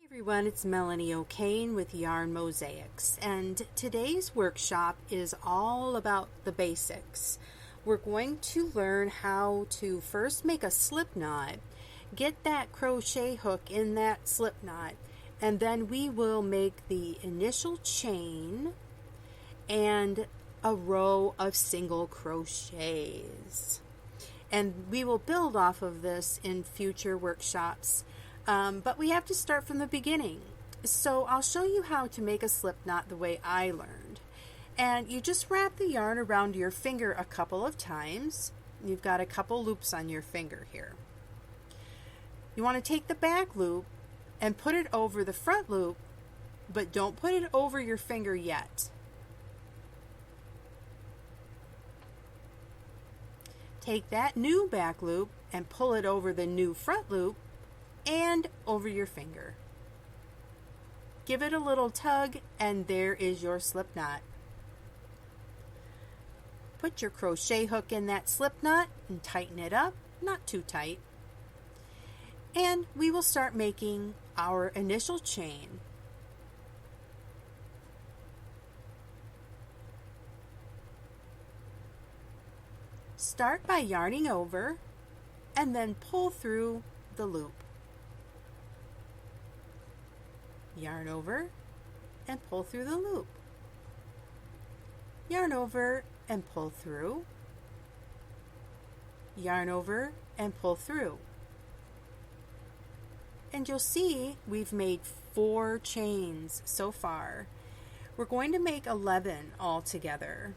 Everyone, it's Melanie O'Kane with Yarn Mosaics, and today's workshop is all about the basics. We're going to learn how to first make a slip knot, get that crochet hook in that slip knot, and then we will make the initial chain and a row of single crochets. And we will build off of this in future workshops. But we have to start from the beginning. So I'll show you how to make a slip knot the way I learned. And you just wrap the yarn around your finger a couple of times. You've got a couple loops on your finger here. You want to take the back loop and put it over the front loop, but don't put it over your finger yet. Take that new back loop and pull it over the new front loop and over your finger. Give it a little tug and there is your slip knot. Put your crochet hook in that slip knot and tighten it up, not too tight. And we will start making our initial chain. Start by yarning over and then pull through the loop. Yarn over and pull through the loop. Yarn over and pull through. Yarn over and pull through. And you'll see we've made 4 chains so far. We're going to make 11 all together.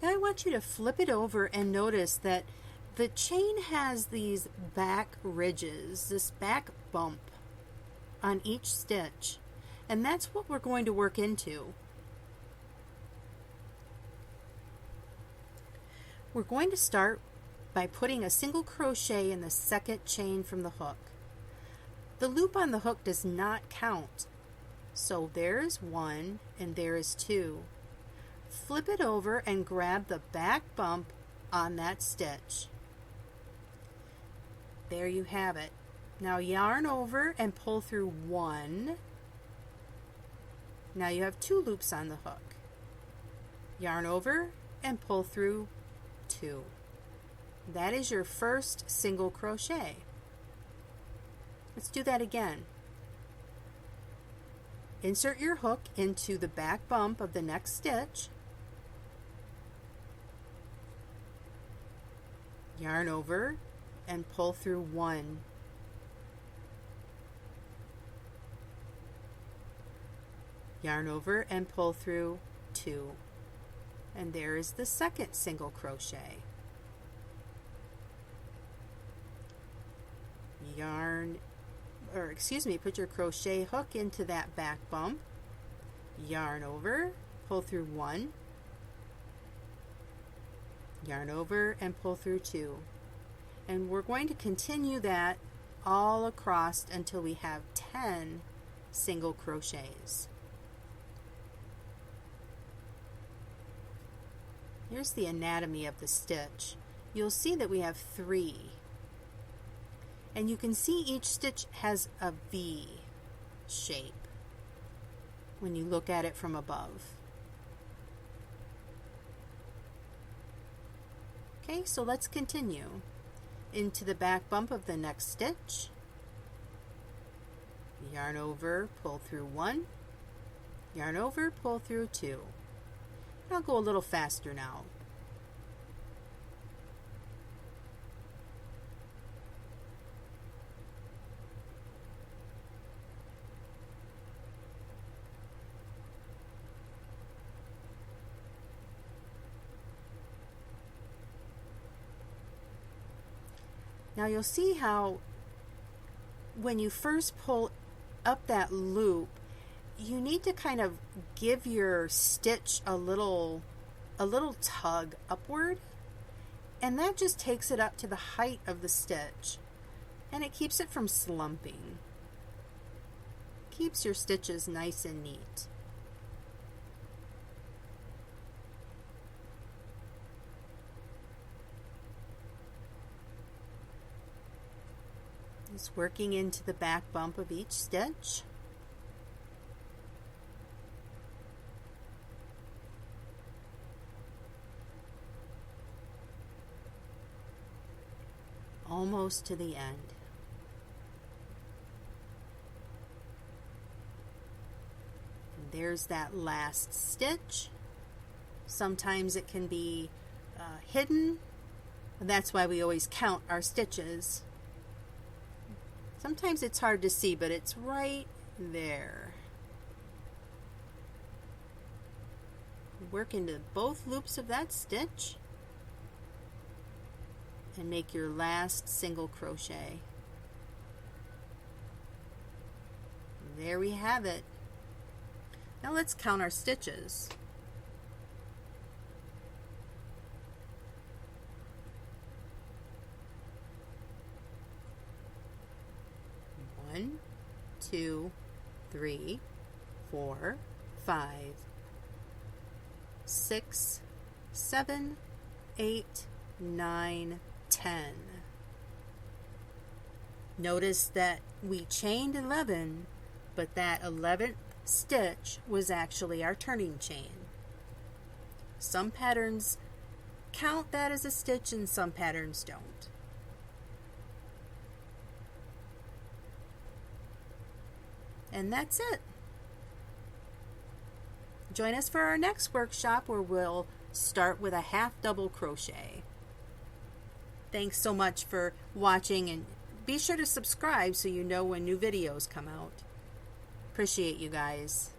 Now I want you to flip it over and notice that the chain has these back ridges, this back bump on each stitch, and that's what we're going to work into. We're going to start by putting a single crochet in the second chain from the hook. The loop on the hook does not count, so there's 1 and there is 2. Flip it over and grab the back bump on that stitch. There you have it. Now yarn over and pull through 1. Now you have 2 loops on the hook. Yarn over and pull through 2. That is your first single crochet. Let's do that again. Insert your hook into the back bump of the next stitch. Yarn over and pull through 1. Yarn over and pull through 2. And there is the second single crochet. Put your crochet hook into that back bump. Yarn over, pull through 1. Yarn over and pull through 2. And we're going to continue that all across until we have 10 single crochets. Here's the anatomy of the stitch. You'll see that we have 3. And you can see each stitch has a V shape when you look at it from above. Okay, so let's continue. Into the back bump of the next stitch. Yarn over, pull through 1. Yarn over, pull through 2. I'll go a little faster now. Now you'll see how when you first pull up that loop, you need to kind of give your stitch a little tug upward, And that just takes it up to the height of the stitch, and it keeps it from slumping. Keeps your stitches nice and neat. Just working into the back bump of each stitch. Almost to the end. And there's that last stitch. Sometimes it can be hidden, and that's why we always count our stitches. Sometimes it's hard to see, but it's right there. Work into both loops of that stitch and make your last single crochet. There we have it. Now let's count our stitches. One, 2, 3, 4, 5, 6, 7, 8, 9, 10. Notice that we chained 11, but that 11th stitch was actually our turning chain. Some patterns count that as a stitch and some patterns don't. And that's it. Join us for our next workshop where we'll start with a half double crochet. Thanks so much for watching, and be sure to subscribe so you know when new videos come out. Appreciate you guys.